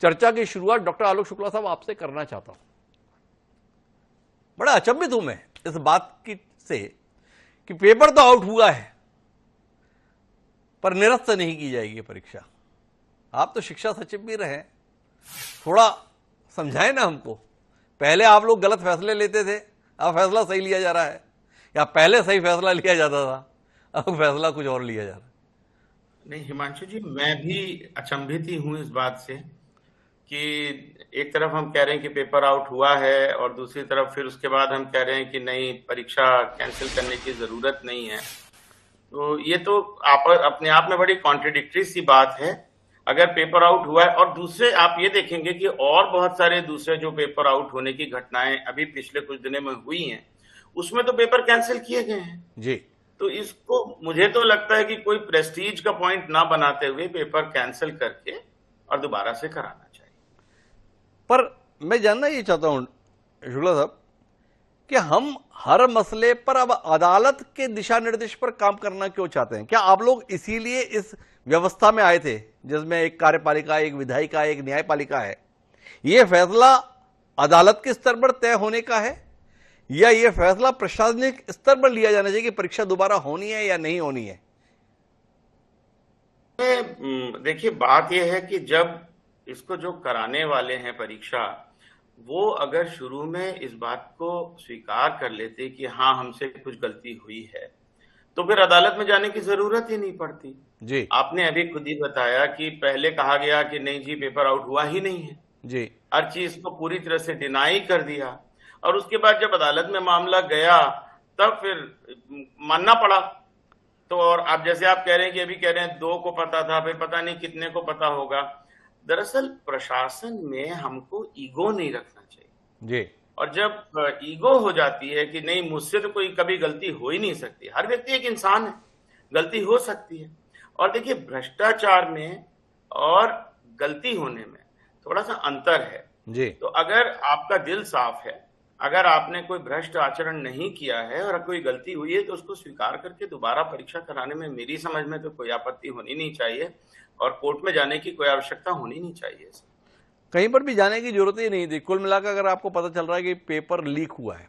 चर्चा की शुरुआत डॉक्टर आलोक शुक्ला साहब आपसे करना चाहता हूं। बड़ा अचंभित हूं मैं इस बात की से कि पेपर तो आउट हुआ है पर निरस्त नहीं की जाएगी परीक्षा। आप तो शिक्षा सचिव भी रहे, थोड़ा समझाएं ना हमको। पहले आप लोग गलत फैसले लेते थे, अब फैसला सही लिया जा रहा है, या पहले सही फैसला लिया जाता था अब फैसला कुछ और लिया जा रहा है? नहीं हिमांशु जी, मैं भी अचंभित ही हूं इस बात से कि एक तरफ हम कह रहे हैं कि पेपर आउट हुआ है और दूसरी तरफ फिर उसके बाद हम कह रहे हैं कि नहीं, परीक्षा कैंसिल करने की जरूरत नहीं है। तो ये तो आप अपने आप में बड़ी कॉन्ट्रडिक्टरी सी बात है। अगर पेपर आउट हुआ है और दूसरे आप ये देखेंगे कि और बहुत सारे दूसरे जो पेपर आउट होने की घटनाएं अभी पिछले कुछ दिनों में हुई हैं, उसमें तो पेपर कैंसिल किए गए हैं जी। तो इसको मुझे तो लगता है कि कोई प्रेस्टीज का पॉइंट ना बनाते हुए पेपर कैंसिल करके और दोबारा से कराना चाहिए। पर मैं जानना ये चाहता हूं शुक्ला साहब कि हम हर मसले पर अब अदालत के दिशा निर्देश पर काम करना क्यों चाहते हैं? क्या आप लोग इसीलिए इस व्यवस्था में आए थे जिसमें एक कार्यपालिका, एक विधायिका, एक न्यायपालिका है? यह फैसला अदालत के स्तर पर तय होने का है या यह फैसला प्रशासनिक स्तर पर लिया जाना चाहिए कि परीक्षा दोबारा होनी है या नहीं होनी है? देखिए, बात यह है कि जब इसको जो कराने वाले हैं परीक्षा, वो अगर शुरू में इस बात को स्वीकार कर लेते कि हाँ हमसे कुछ गलती हुई है, तो फिर अदालत में जाने की जरूरत ही नहीं पड़ती। जी। आपने अभी खुद ही बताया कि पहले कहा गया कि नहीं जी, पेपर आउट हुआ ही नहीं है। जी। हर चीज को पूरी तरह से डिनाई कर दिया और उसके बाद जब अदालत में मामला गया तब फिर मानना पड़ा। तो और आप जैसे आप कह रहे हैं कि अभी कह रहे हैं 2 को पता था, फिर पता नहीं कितने को पता होगा। दरअसल प्रशासन में हमको ईगो नहीं रखना चाहिए जी। और जब ईगो हो जाती है कि नहीं, मुझसे तो कोई कभी गलती हो ही नहीं सकती, हर व्यक्ति एक इंसान है, गलती हो सकती है। और देखिए, भ्रष्टाचार में और गलती होने में थोड़ा सा अंतर है। जी। तो अगर आपका दिल साफ है, अगर आपने कोई भ्रष्ट आचरण नहीं किया है और कोई गलती हुई है, तो उसको स्वीकार करके दोबारा परीक्षा कराने में मेरी समझ में तो कोई आपत्ति होनी नहीं चाहिए और कोर्ट में जाने की कोई आवश्यकता होनी नहीं चाहिए। कहीं पर भी जाने की जरूरत ही नहीं थी। कुल मिलाकर अगर आपको पता चल रहा है कि पेपर लीक हुआ है